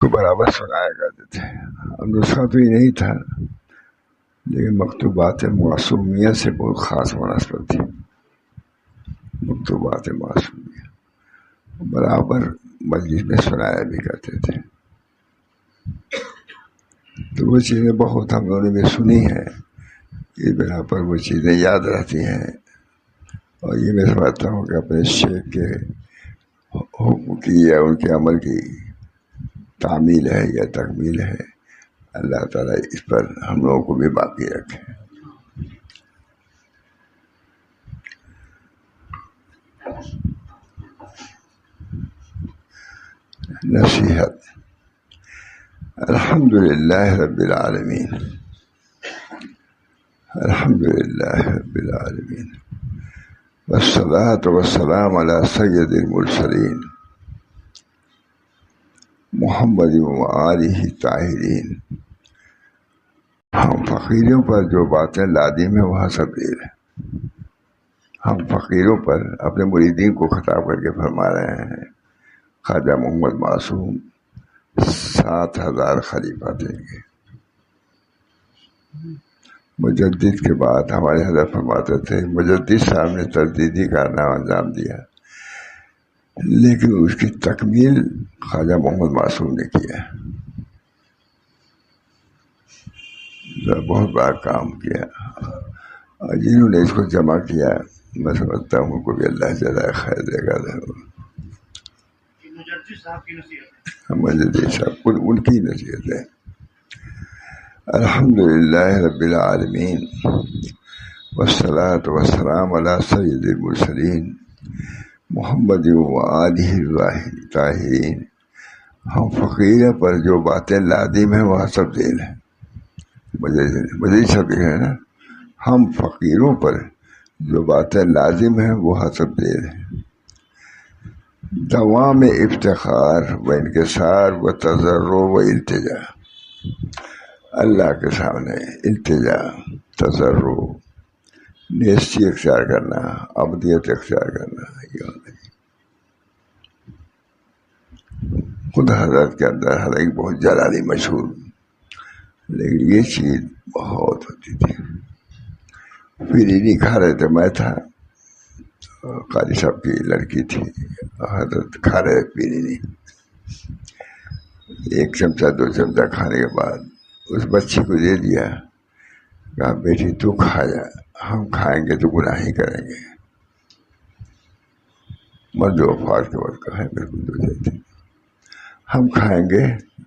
تو برابر سنایا کرتے تھے. اب نسخہ تو ہی نہیں تھا، لیکن مکتوبات معصومیہ سے بہت خاص مناسبت تھی. مکتوبات معصومیہ برابر مجلس میں سنایا بھی کرتے تھے. تو وہ چیزیں بہت ہم لوگوں نے بھی سنی ہیں، اس بنا پر وہ چیزیں یاد رہتی ہیں. اور یہ میں سمجھتا ہوں کہ اپنے شیخ کے حکم کی یا ان کے عمل کی تعمیل ہے یا تکمیل ہے. اللہ تعالیٰ اس پر ہم لوگوں کو بھی باقی رکھے. نصیحت. الحمدللہ رب العالمین، الحمدللہ رب العالمین، والصلاة والسلام علی سید المرسلین محمد وآلہ الطاہرین. ہم فقیروں پر جو باتیں لازم ہیں وہ حسب دیر ہے. ہم فقیروں پر اپنے مریدین کو خطاب کر کے فرما رہے ہیں خواجہ محمد معصوم 7,000 خلیفہ دیں گے. مجدد کے بعد ہمارے حضرت فرماتے تھے مجدد صاحب نے تجدیدی کارنامہ انجام دیا، لیکن اس کی تکمیل خواجہ محمد معصوم نے کیا. بہت بڑا کام کیا، اور جنہوں نے اس کو جمع کیا میں سمجھتا ہوں ان کو بھی اللہ جزائے خیر دے گا. مجدد صاحب ان کی نصیحت ہے. الحمدللہ رب العالمین، والصلاة والسلام علی سید المرسلین محمد وآلہ الطاہرین. ہم فقیر پر جو باتیں لازم ہیں وہ حسب ذیل ہیں. مجھے سب ہے نا، ہم فقیروں پر جو باتیں لازم ہیں وہ حسب ذیل ہیں. دوام افتخار و انکسار و تضرع و التجا. اللہ کے سامنے التجا، تضرع، نیستی اختیار کرنا، عبدیت اختیار کرنا، یہ ہونا چاہیے. خود حضرت کے اندر ہر ایک بہت جلالی مشہور، لیکن یہ چیز بہت ہوتی تھی. پیرینی کھا رہے تھے، میں تھا، قاری صاحب کی لڑکی تھی، حضرت کھا رہے پیرینی. ایک چمچہ 2 چمچہ کھانے کے بعد اس بچی کو دے دیا، کہا بیٹی تو کھا جا، ہم کھائیں گے تو گناہ ہی کریں گے. مرد وفات کے وقت کہا میرے کو دو دیتے، ہم کھائیں گے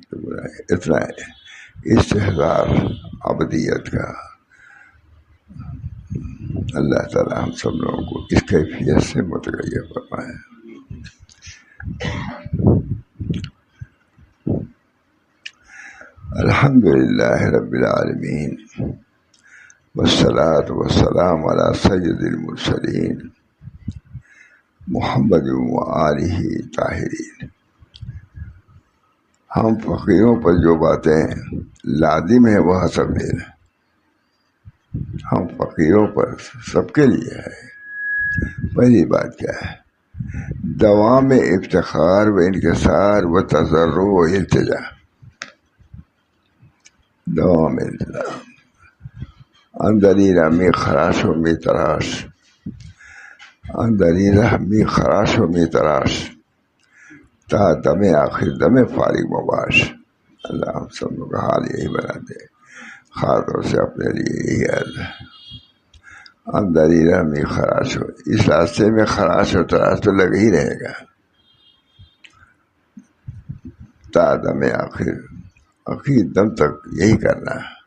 تو گناہ. اتنا استحضار عبدیت کا. اللہ تعالیٰ ہم سب لوگوں کو اس کیفیت سے متغیر فرمائے. الحمدللہ رب العالمین، والصلاة والسلام علی سید المرسلین محمد وآلہ الطاہرین. ہم فقیروں پر جو باتیں لازم ہیں وہ حسب ذیل ہیں. ہم فقیروں پر سب کے لیے ہے. پہلی بات کیا ہے؟ دوام افتخار و انکسار و تضرع و التجا. دوام التجا، اندری رحمی خراش و می تراش، اندری رحمی خراش و می تراش، تا دم آخر دم فارغ مباش. اللہ ہم سب لوگ کا حال یہی بنا دے. خاص طور سے اپنے لیے یہی عرض ہے. اندری رحمی خراش ہو، اس راستے میں خراش و تراش تو لگ ہی رہے گا. تا دم آخر، آخر دم تک یہی کرنا ہے.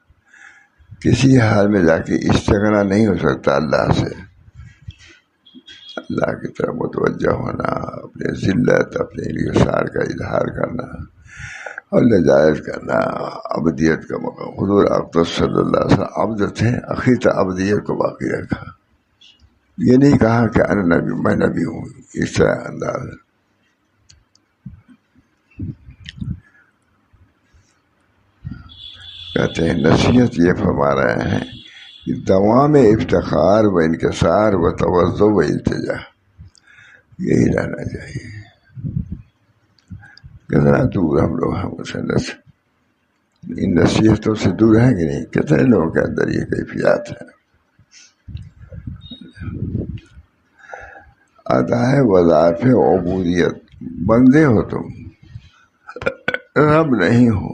کسی حال میں جا کے استغنا نہیں ہو سکتا اللہ سے. اللہ کی طرف متوجہ ہونا، اپنے ذلت، اپنے انکسار کا اظہار کرنا اور لجائز کرنا. عبدیت کا مقام. حضور اقدس صلی اللہ علیہ وسلم عبد تھے، آخر تک عبدیت کو باقی رکھا. یہ نہیں کہا کہ انا نبی، میں نبی ہوں. اس طرح انداز ہے. کہتے ہیں نصیحت یہ فرما رہے ہیں کہ دوام افتخار و انکسار و توضع و التجا، یہی رہنا چاہیے. کتنا دور ہم لوگ ہیں مسلط سے، ان نصیحتوں سے دور ہیں کہ نہیں؟ کتنے لوگوں کے اندر یہ کیفیات ہے. ادائے وظائف عبودیت، بندے ہو تم، رب نہیں ہو.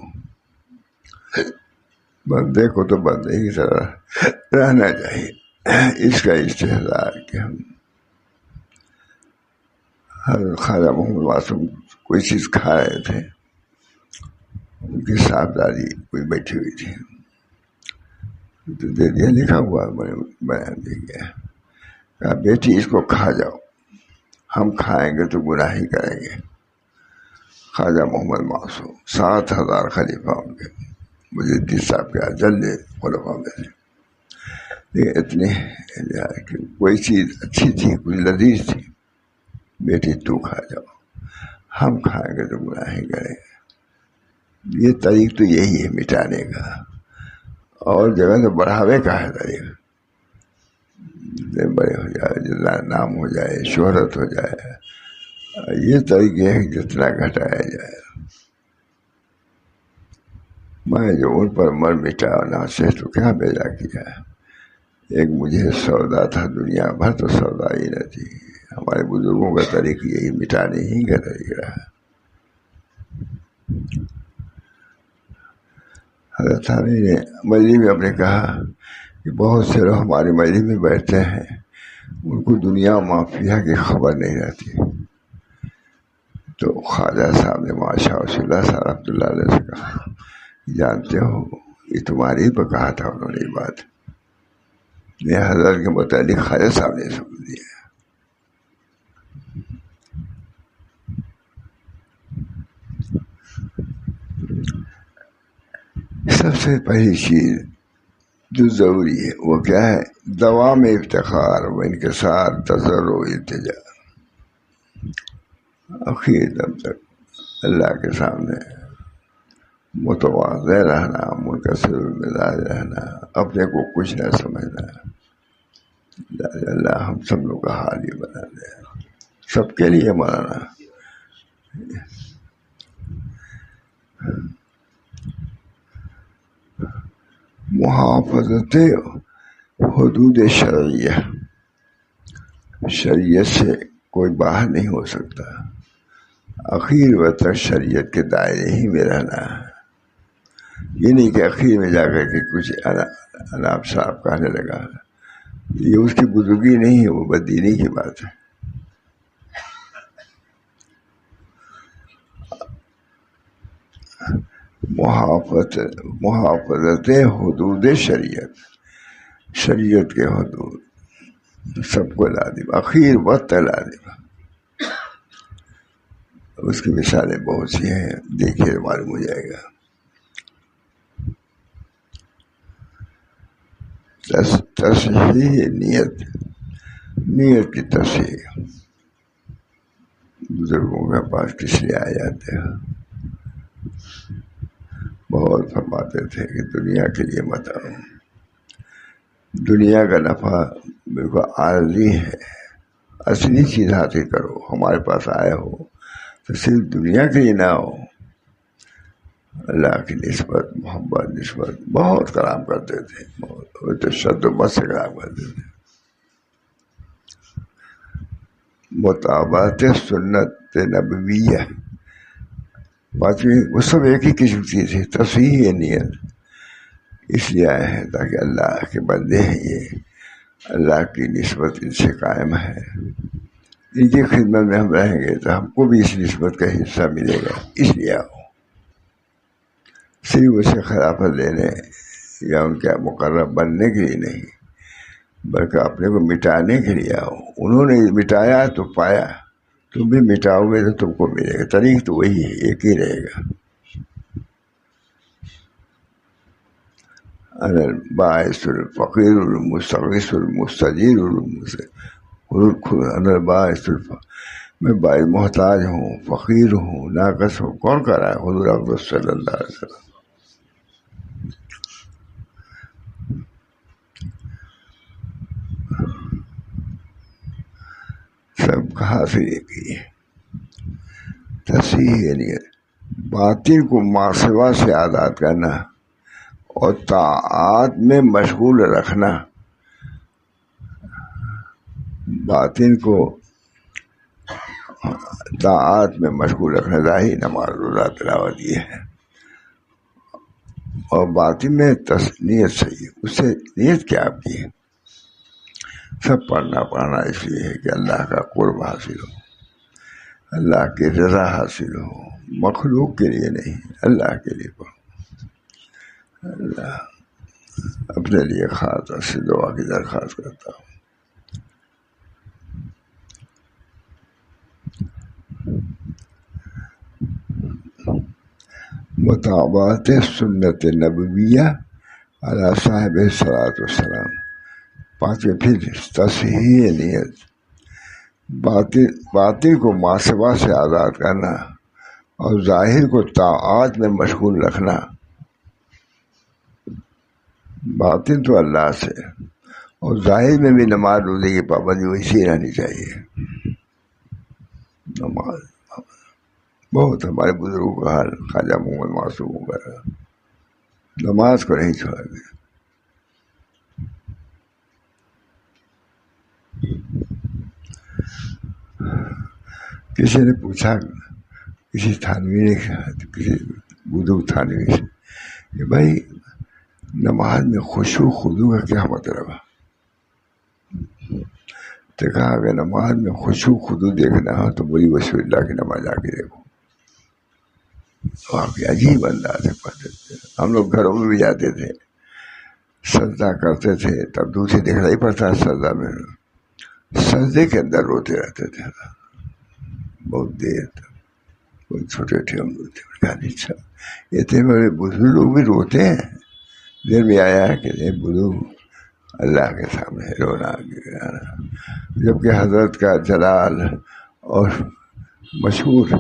بندے کو تو بندے کی طرح رہنا چاہیے. اس کا استحضار کہ ہم خواجہ محمد معصوم کوئی چیز کھا رہے تھے، ان کی صاحبزادی کوئی بیٹھی ہوئی تھی تو دے دیا، لکھا ہوا بیان دے گیا، کہا بیٹی اس کو کھا جاؤ، ہم کھائیں گے تو گناہ ہی کریں گے. خواجہ محمد معصوم 7,000 خلیفہ ان کے، مجدد صاحب کے اجل خلفاء میں تھے. اتنے کوئی چیز اچھی تھی، کوئی لذیذ تھی، بیٹی تو کھا جاؤ، ہم کھائیں گے تو گناہ ہی کریں گے. یہ طریق تو یہی ہے مٹانے کا، اور جگہ تو بڑھاوے کا ہے طریق. جتنے بڑے ہو جائے، جتنا نام ہو جائے، شہرت ہو جائے، یہ طریق یہ ہے کہ جتنا گھٹایا جائے. میں جو ان پر مر مٹا نہ سے تو کیا بیجا کیا. ایک مجھے سودا تھا، دنیا بھر تو سودا ہی نہ تھی. ہمارے بزرگوں کا طریق یہی مٹانے ہی کا طریق رہا. حضرت ثانی نے مجلس میں اپنے کہا کہ بہت سے لوگ ہماری مجلس میں بیٹھتے ہیں، ان کو دنیا مافیا کی خبر نہیں رہتی. تو خواجہ صاحب نے ماشاء اللہ صاحب رحمۃ اللہ علیہ سے کہا، جانتے ہو یہ تمہاری پہ کہا تھا انہوں نے یہ بات، یہ حضرت کے متعلق خواجہ صاحب نے سن دیا. سب سے پہلی چیز جو ضروری ہے وہ کیا ہے؟ دوام افتخار و انکسار، تضرع و التجا. آخر دم تک اللہ کے سامنے متواضع رہنا، منکسر المزاج رہنا، اپنے کو کچھ نہ سمجھنا. اللہ ہم سب لوگ کا حال یہ بنا دے، سب کے لیے مولانا. محافظت حدود شرعیہ، شریعت سے کوئی باہر نہیں ہو سکتا، اخیر وقت تک شریعت کے دائرے ہی میں رہنا ہے. یہ نہیں کہ اخیر میں جا کر کے کچھ اناب صاحب کہنے لگا، یہ اس کی بزرگی نہیں ہے، وہ بددینی کی بات ہے. محافظت حدود شریعت، شریعت کے حدود سب کو لازم، اخیر وقت لازم. اس کی مثالیں بہت سی ہیں، دیکھیے معلوم ہو جائے گا. تصحیح نیت، نیت کی تصحیح. بزرگوں کے پاس کس لیے آ جاتے ہیں؟ بہت فرماتے تھے کہ دنیا کے لیے مت آؤ، دنیا کا نفع بالکل عارضی ہے، اصلی چیز حاصل کرو. ہمارے پاس آئے ہو تو صرف دنیا کے لیے نہ ہو، اللہ کی نسبت، محبت نسبت بہت کلام کرتے تھے، بہت تو شد و مت سے کلام کرتے تھے. مطابقت سنت نبویہ، پانچویں وہ سب ایک ہی قسم کی تھی. تصحیح نیت اس لیے آئے ہیں تاکہ اللہ کے بندے ہیں، یہ اللہ کی نسبت ان سے قائم ہے، ان کی خدمت میں ہم رہیں گے تو ہم کو بھی اس نسبت کا حصہ ملے گا. اس لیے آؤ، صرف اسے خلافت لینے یا ان کے مقرب بننے کے لیے نہیں، بلکہ اپنے کو مٹانے کے لیے آؤ. انہوں نے مٹایا تو پایا، تم بھی مٹاؤ گے تو تم کو ملے گا. طریق تو وہی ہے، ایک ہی رہے گا. انا الباعث الفقیر المستغیث المستجیر انا الباعث میں باعث محتاج ہوں، فقیر ہوں، ناقص ہوں. کون کہہ رہا ہے؟ حضور اکبر صلی اللہ علیہ وسلم. سب کہا پھر ایک ہی تصحیح نیت. باطن کو ماسوا سے آزاد کرنا اور طاعات میں مشغول رکھنا. باطن کو طاعات میں مشغول رکھنا، ظاہر نماز روزہ تلاوت یہ ہے، اور باطن میں نیت صحیح. اس سے نیت کیا آپ کی ہے؟ سب پڑھنا اس لیے ہے کہ اللہ کا قرب حاصل ہو، اللہ کی رضا حاصل ہو، مخلوق کے لیے نہیں، اللہ کے لیے پڑھو. اللہ اپنے لیے خاص سے دعا کی درخواست کرتا ہوں. مطابقت سنت نبویہ علی صاحب صلاۃ والسلام. پانچویں پھر تصحیح نیت. باطن کو ماسوا سے آزاد کرنا اور ظاہر کو طاعات میں مشغول رکھنا. باطن تو اللہ سے، اور ظاہر میں بھی نماز روزے کی پابندی ویسی رہنی چاہیے. نماز بہت ہمارے بزرگوں کا حال، خواجہ محمد معصوم وغیرہ نماز کو نہیں چھوڑا گیا. کسی نے پوچھا، کسی تھانوی نے کسی بزرگ تھانوی سے کہ بھائی نماز میں خشوع خضوع کا کیا مطلب ہے؟ تو کہا اگر نماز میں خشوع خضوع دیکھنا ہو تو بڑی وسیع اللہ کی نماز آ کے دیکھو. واقعی عجیب انداز سے پڑھتے تھے. ہم لوگ گھروں میں بھی جاتے تھے، سجدہ کرتے تھے، تب دوسری دکھنا ہی پڑتا ہے سجدہ میں، سجدے کے اندر روتے رہتے تھے بہت دیر تک. کوئی چھوٹے تھے ہم لوگ تھے، اچھا اتنے بڑے بزرگ لوگ بھی روتے ہیں. دیر میں آیا ہے کہ بزرگ اللہ کے سامنے رونا گرانا، جبکہ حضرت کا جلال اور مشہور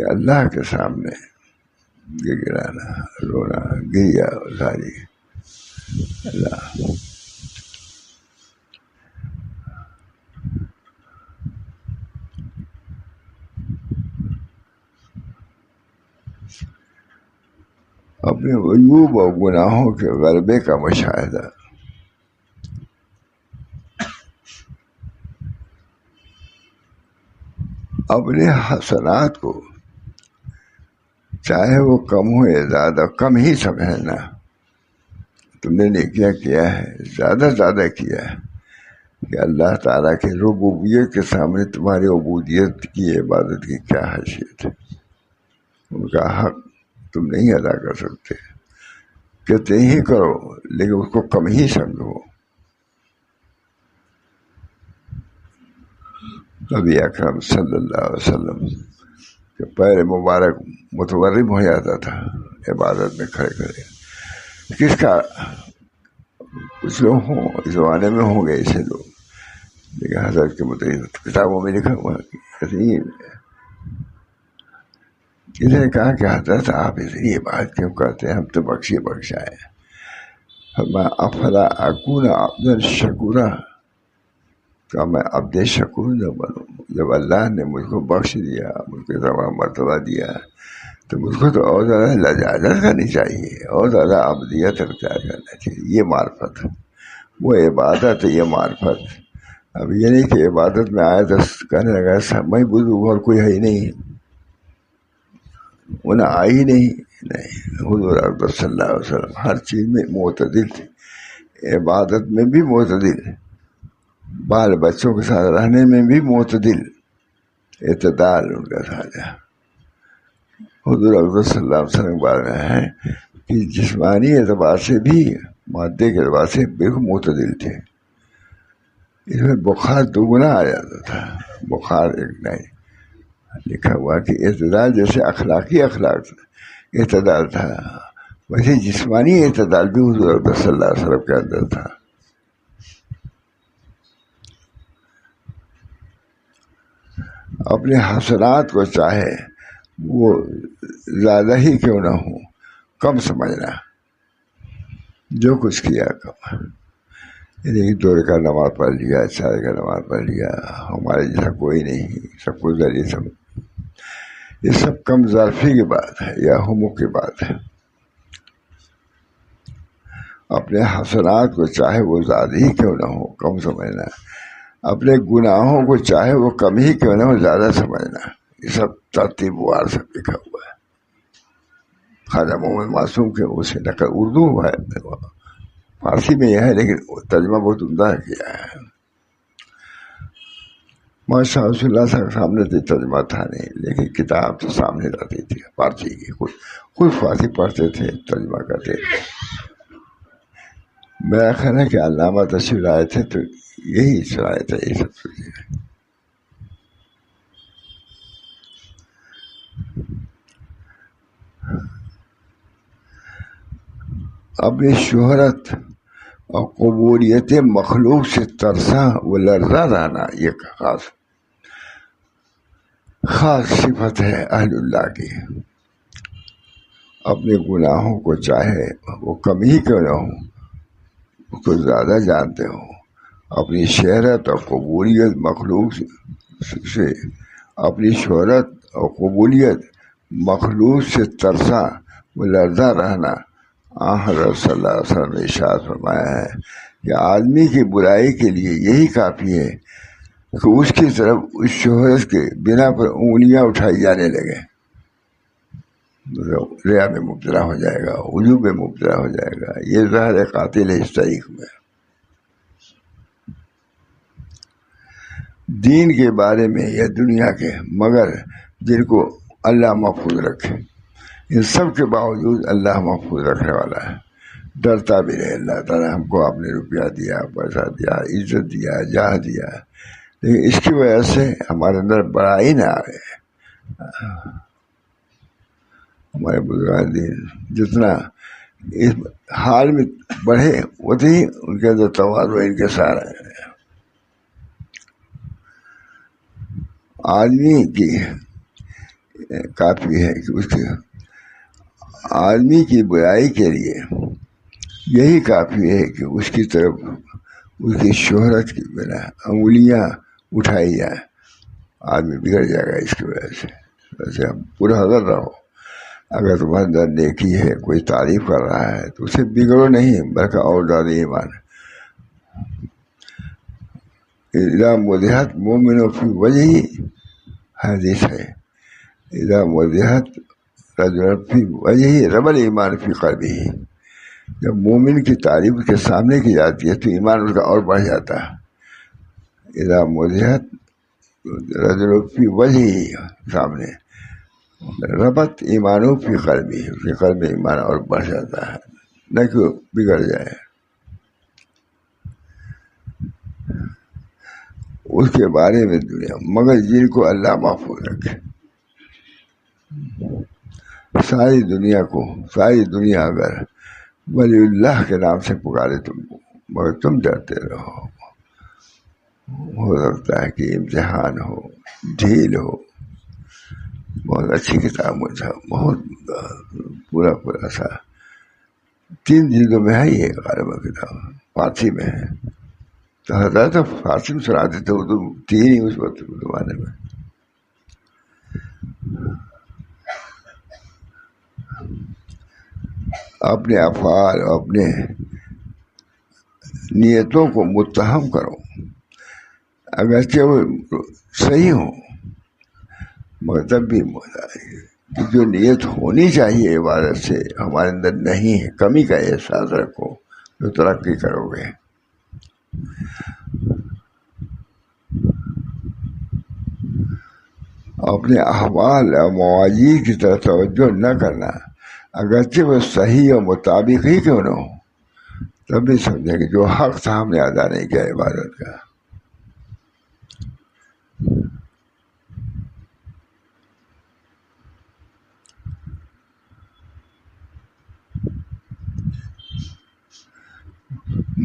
اللہ کے سامنے گرانا، رونا، گریا ساری. اللہ اپنے عیوب اور گناہوں کے غلبے کا مشاہدہ. اپنے حسنات کو چاہے وہ کم ہو یا زیادہ، کم ہی سمجھنا. تم نے نیکیاں کیا ہے، زیادہ زیادہ کیا ہے کہ اللہ تعالیٰ کی ربوبیت کے سامنے تمہاری عبودیت کی عبادت کی کیا حیثیت ہے. ان کا حق تم نہیں ادا کر سکتے، کہتے ہی کرو لیکن اس کو کم ہی سمجھو. نبی اکرم صلی اللہ علیہ وسلم کے پیر مبارک متورم ہو جاتا تھا عبادت میں کھڑے کھڑے. کس کا؟ کچھ لوگ ہوں اس زمانے میں ہوں گے ایسے لوگ، لیکن حضرت کے متعلق کتابوں میں لکھا ہوا کہ کسی نے کہا کہ حضرت آپ اتنی بات کیوں کرتے ہیں، ہم تو بخشا ہے. میں افلا اکون عبدا شکورا، کہ میں عبد شکور نہ بنوں. جب اللہ نے مجھ کو بخش دیا، مجھ کو تمام مرتبہ دیا، تو مجھ کو تو اور زیادہ لجاجت کرنی چاہیے، اور زیادہ عبدیت اختیار کرنا چاہیے. یہ معرفت ہے، وہ عبادت ہے، یہ معرفت. اب یہ نہیں کہ عبادت میں آئے تو کہنے لگا میں بزرگ اور کوئی ہے ہی نہیں، انہیں آئی نہیں. حضور اکبر صلی اللہ علیہ وسلم ہر چیز میں معتدل تھے، عبادت میں بھی معتدل، بال بچوں کے ساتھ رہنے میں بھی معتدل، اعتدال ان کا تھا. حضور اکبر صلی اللہ علیہ وسلم کے بارے میں ہے کہ جسمانی اعتبار سے بھی مادے کے اعتبار سے بالکل معتدل تھے. اس میں بخار دوگنا آ جاتا تھا، بخار ایک نہیں. لکھا ہوا کہ اعتدال جیسے اخلاقی اخلاق اعتدال تھا، ویسے جسمانی اعتدال بھی حضور اکبر صلی اللہ علیہ وسلم کے اندر تھا. اپنے حسنات کو چاہے وہ زیادہ ہی کیوں نہ ہو، کم سمجھنا. جو کچھ کیا کم، یعنی 2 رکعت نماز پڑھ لیا، 4 رکعت نماز پڑھ لیا، ہمارے جیسا کوئی نہیں، سب کو ذریعے سمجھ. یہ سب کم ظرفی کی بات ہے یا ہمو کی بات ہے. اپنے حسنات کو چاہے وہ زیادہ ہی کیوں نہ ہو کم سمجھنا، اپنے گناہوں کو چاہے وہ کم ہی کیوں نہ ہو زیادہ سمجھنا. یہ سب ترتیب وار سب لکھا ہوا ہے. خواجہ محمد معصوم کے اسے نقل اردو ہے، فارسی میں یہ ہے لیکن ترجمہ بہت عمدہ کیا ہے. ماشاء رسول اللہ صاحب کے سامنے تو ترجمہ تھا نہیں، لیکن کتاب تو سامنے رہتی تھی فارسی کی. خود فارسی پڑھتے تھے، ترجمہ کرتے تھے. میرا خیال ہے کہ علامہ تشریف لائے تھے تو یہی سنائے تھے یہ سب چیزیں. اپنی شہرت اور قبولیت مخلوق سے ترسا و لرزا رہنا یہ خاص صفت ہے اہل اللہ کی. اپنے گناہوں کو چاہے وہ کم ہی کیوں نہ ہو اس کو زیادہ جانتے ہو. اپنی شہرت اور قبولیت مخلوق سے اپنی شہرت اور قبولیت مخلوق سے ترسا و لرزا رہنا. حضرت صلی اللہ علیہ وسلم نے ارشاد فرمایا ہے کہ آدمی کی برائی کے لیے یہی کافی ہے کہ اس کی طرف اس شہرت کے بنا پر انگلیاں اٹھائی جانے لگے. ریا میں مبتلا ہو جائے گا، عجوب میں مبتلا ہو جائے گا. یہ زہر قاتل ہے اس تاریخ میں. دین کے بارے میں یا دنیا کے، مگر جن کو اللہ محفوظ رکھے. ان سب کے باوجود اللہ محفوظ رکھنے والا ہے. ڈرتا بھی رہے اللہ تعالیٰ ہم کو آپ نے روپیہ دیا، پیسہ دیا، عزت دیا، جاہ دیا، لیکن اس کی وجہ سے ہمارے اندر بڑائی نہ آئے. ہمارے بزرگان دین جتنا اس حال میں بڑھے اتنی ہی ان کے اندر تواضع ان کے سارا ہے. آدمی کی کافی ہے کہ اس کے آدمی کی برائی کے لیے یہی کافی ہے کہ اس کی طرف اس کی شہرت کی بنا انگلیاں اٹھائی جائیں. آدمی بگڑ جائے گا اس کی وجہ سے. ویسے ہم پورا حضر رہو. اگر تمہارے اندر نیکی ہے، کوئی تعریف کر رہا ہے تو اسے بگڑو نہیں بلکہ اور زیادہ ایمان. اذا مدحت مومن فی وجہی حدیث ہے، اذا مدحت رجل فی وجہی ربل ایمان فی قلبہ. جب مومن کی تعریف اس کے سامنے کی جاتی ہے تو ایمان اس کا اور بڑھ جاتا ہے. اذا مدحت رجل فی وجہی سامنے ربط ایمانوں فی قلبہ، اس کے قلب میں ایمان اور بڑھ جاتا ہے، نہ کہ وہ بگڑ جائے. اس کے بارے میں دنیا، مگر جن کو اللہ محفوظ رکھے. ساری دنیا کو، ساری دنیا اگر ولی اللہ کے نام سے پکارے تم کو، مگر تم ڈرتے رہو. ہو سکتا ہے کہ امتحان ہو، ڈھیل ہو. بہت اچھی کتاب مجھے بہت پورا سا 3 جلدوں میں ہے. یہ غالباً کتاب فارسی میں ہے. تو حضرت فارسی میں سناتے تھے، اردو 3 ہی اس وقت زمانے میں. اپنے افعال اور اپنے نیتوں کو متہم کرو، اگرچہ وہ صحیح ہوں مگر تب بھی جو نیت ہونی چاہیے عبادت سے ہمارے اندر نہیں ہے. کمی کا احساس رکھو جو ترقی کرو گے. اپنے احوال اور مواجید کی طرف توجہ نہ کرنا، اگرچہ وہ صحیح اور مطابق ہی کیوں نہ ہو، تب بھی سمجھیں کہ جو حق تھا ہم نے ادا نہیں کیا عبادت کا.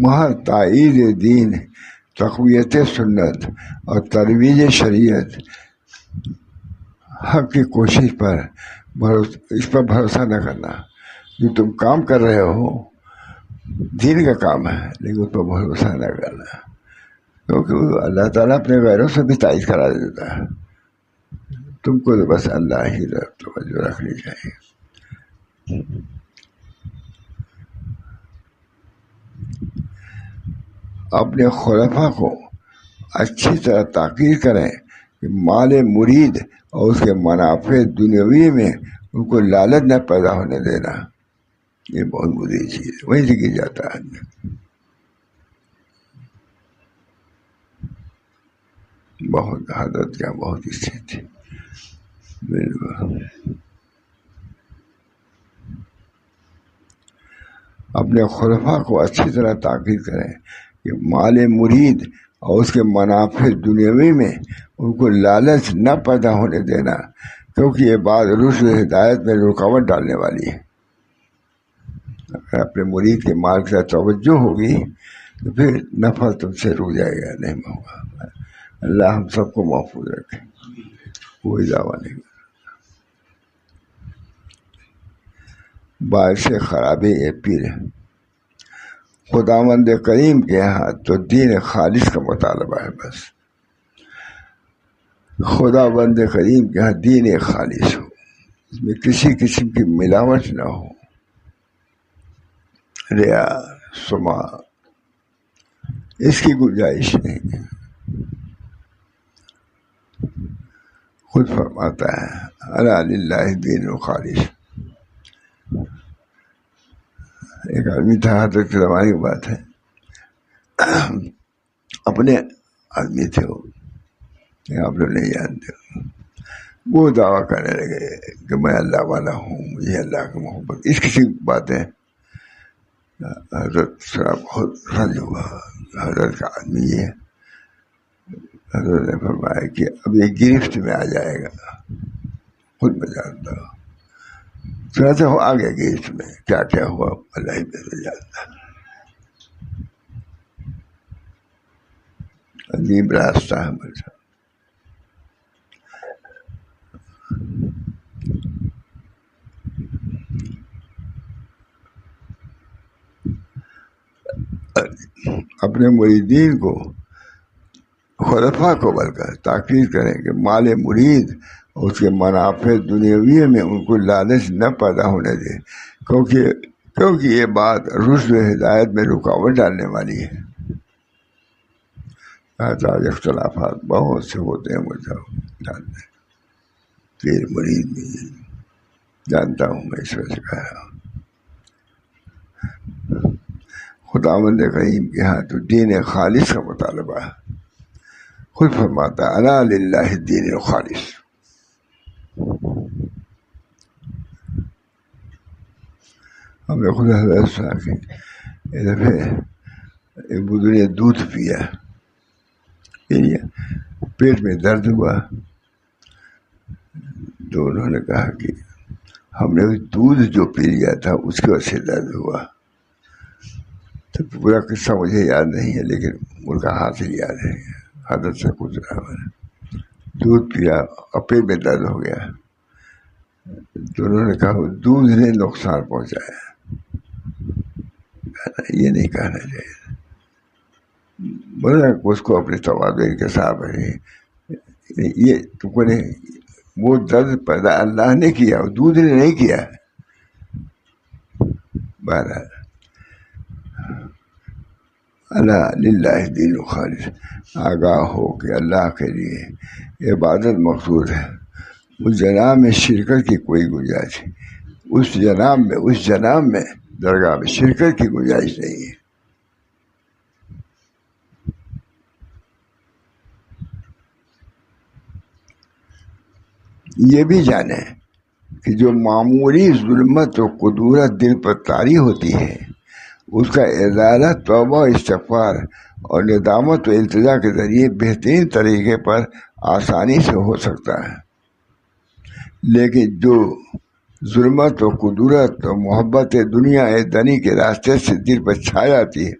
محض تائید دین، تقویت سنت اور ترویج شریعت، حق کی کوشش پر اس پر بھروسہ نہ کرنا. جو تم کام کر رہے ہو دین کا کام ہے لیکن اس پر بھروسہ نہ کرنا، کیونکہ اللہ تعالیٰ اپنے غیروں سے بھی تائید کرا دیتا ہے. تم کو تو بس اللہ ہی توجہ رکھنی چاہیے. اپنے خلفاء کو اچھی طرح تاکید کریں کہ مال مرید اور اس کے منافع دنیاوی میں ان کو لالچ نہ پیدا ہونے دینا. یہ بہت بری چیز ہے، وہیں سے گر جاتا ہے آدمی. بہت حضرت کیا بہت اچھی تھی. بالکل. اپنے خلفاء کو اچھی طرح تاکید کریں کہ مال مرید اور اس کے منافع دنیاوی میں ان کو لالچ نہ پیدا ہونے دینا، کیونکہ یہ بات رشد و ہدایت میں رکاوٹ ڈالنے والی ہے. اگر اپنے مرید کے مال کے ساتھ توجہ ہوگی تو پھر نفع تم سے رک جائے گا، نہیں ہوگا. اللہ ہم سب کو محفوظ رکھے. کوئی دعویٰ نہیں. باعث خرابی یہ پیر ہے. خداوند کریم کے یہاں تو دین خالص کا مطالبہ ہے. بس خداوند کریم کے یہاں دین خالص ہو، اس میں کسی قسم کی ملاوٹ نہ ہو، ریا سما اس کی گنجائش نہیں ہے. خود فرماتا ہے الا للہ دین الخالص. ایک آدمی تھا، حضرت کے زمانے کی بات ہے، اپنے آدمی تھے وہ، آپ لوگ نہیں جانتے. وہ دعویٰ کرنے لگے کہ میں اللہ والا ہوں، مجھے اللہ کی محبت. اس قسم کی باتیں حضرت سے بہت رنج ہوا. حضرت کا آدمی یہ، حضرت نے فرمایا کہ اب یہ گرفت میں آ جائے گا، خود میں جانتا ہوں. چنانچہ ہو آ گیا گرفت میں. کیا کیا ہوا اللہ ہی بہتر جانتا. عجیب راستہ ہے میرا. اپنے مریدین کو، خلفاء کو بلکہ تاکید کریں کہ مال مرید اور اس کے منافع دنیاوی میں ان کو لالچ نہ پیدا ہونے دے، کیونکہ یہ بات رشد و ہدایت میں رکاوٹ ڈالنے والی ہے. آج اختلافات بہت سے ہوتے ہیں، مجھے جانتے ہیں. پیر مرید بھی جانتا ہوں، میں اس وجہ سے کہہ رہا ہوں. خداوند کریم کے ہاں تو دین خالص کا مطالبہ ہے. خود فرماتا ہے الا للہ الدین الخالص. ہم نے خدا حضرت سنا کہ ایک دفعہ ایک بزرگ نے دودھ پیا، پیٹ میں درد ہوا. تو انہوں نے کہا کہ ہم نے دودھ جو پی لیا تھا اس کی وجہ سے درد ہوا. تو پورا قصہ مجھے یاد نہیں ہے، لیکن ان کا حاصل یاد ہے. حضرت سے کچھ دودھ پیا اور پیٹ میں درد ہو گیا. تو انہوں نے کہا دودھ نے نقصان پہنچایا. یہ نہیں کہنا چاہیے. بولا اس کو اپنے توازن کے ساتھ رہے. یہ تم کو نہیں، وہ درد پیدا اللہ نے کیا، دودھ نے نہیں کیا. بہرحال اللہ للہ دین الخالص. آگاہ ہو کہ اللہ کے لیے عبادت مقصود ہے. اس جناب میں شرکت کی کوئی گنجائش نہیں. اس جناب میں درگاہ میں شرکت کی گنجائش نہیں ہے. یہ بھی جانیں کہ جو معمولی ظلمت و قدورت دل پر طاری ہوتی ہے، اس کا ازالہ توبہ استغفار اور ندامت و التجا کے ذریعے بہترین طریقے پر آسانی سے ہو سکتا ہے. لیکن جو ظلمت و قدورت و محبت دنیا دنی کے راستے سے دل پر چھا جاتی ہے،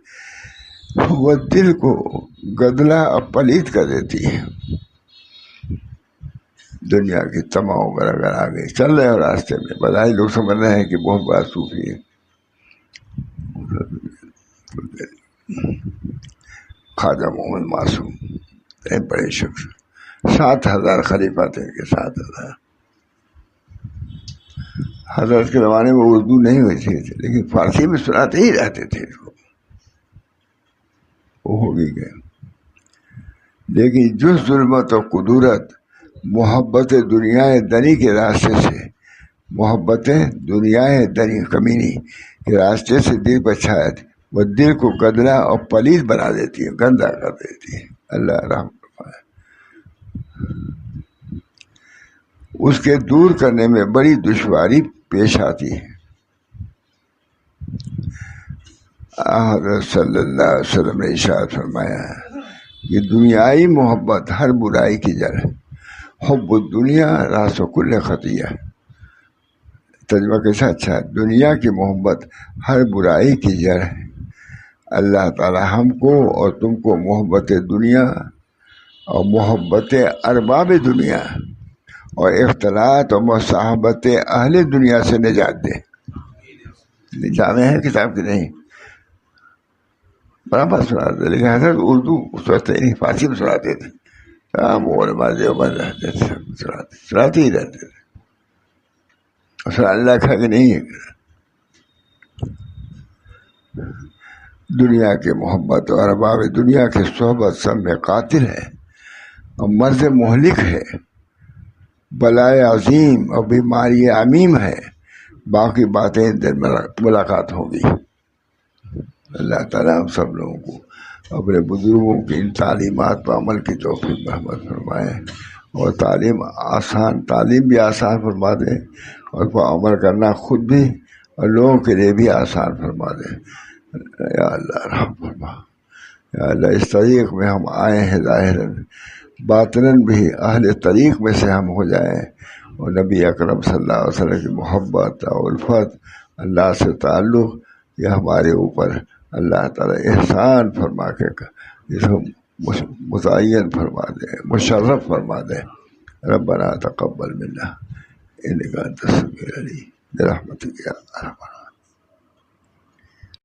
وہ دل کو گدلا اور پلید کر دیتی ہے. دنیا کی تمام وغیرہ اگر آگے چل رہے ہیں راستے میں، بظاہر لوگ سمجھ رہے ہیں کہ بہت بڑا صوفی ہے. خواجہ محمد معصوم ایک بڑے شخص 7,000 خلیفہ تھے کہ 7,000. حضرت کے زمانے میں اردو نہیں ہوئی تھی لیکن فارسی میں سناتے ہی رہتے تھے اس کو. وہ ہو بھی گئے. لیکن جو ظلمت اور قدورت محبت دنیا دنی کے راستے سے، محبت دنیا دنی کمینی کے راستے سے دل پر چھایا تھی، وہ دل کو گندلا اور پلید بنا دیتی ہے، گندا کر دیتی ہے. اللہ رحم فرمائے. اس کے دور کرنے میں بڑی دشواری پیش آتی ہے. حضرت صلی اللہ علیہ وسلم نے ارشاد فرمایا کہ دنیائی محبت ہر برائی کی جڑ ہے. حب الدنیا راس کل خطیہ. ترجمہ کیسا اچھا ہے، دنیا کی محبت ہر برائی کی جڑ ہے. اللہ تعالی ہم کو اور تم کو محبت دنیا اور محبت ارباب دنیا اور اختلاط اور مصاحبت اہل دنیا سے نجات دے. جامع ہے کتاب کی نہیں، برابر سناتے، لیکن حضرت اردو سوچتے نہیں، فارسی میں سناتے تھے. علماء دیوبند رہتے تھے، سناتے ہی رہتے تھے. اللہ کھا کے نہیں ہے. دنیا کی محبت اور ارباب دنیا کی صحبت سب میں قاتل ہے اور مرض مہلک ہے، بلائے عظیم اور بیماری عمیم ہے. باقی باتیں دن ملاقات ہوگی. اللہ تعالیٰ ہم سب لوگوں کو اپنے بزرگوں کی ان تعلیمات پر عمل کی توفیق رحمت فرمائے، اور تعلیم بھی آسان فرما دے، اور اس پر عمل کرنا خود بھی اور لوگوں کے لیے بھی آسان فرما دے. یا اللہ رحم فرما. یا اللہ اس طریق میں ہم آئے ہیں، ظاہراً باطناً بھی اہل طریق میں سے ہم ہو جائیں، اور نبی اکرم صلی اللہ علیہ وسلم کی محبت اور الفت، اللہ سے تعلق، یہ ہمارے اوپر اللہ تعالیٰ احسان فرما کے اس کو متعین فرما دے، مشرف فرما دے. ربنا تقبل منا انک انت السمیع العلیم برحمتک یا ارحم الراحمین.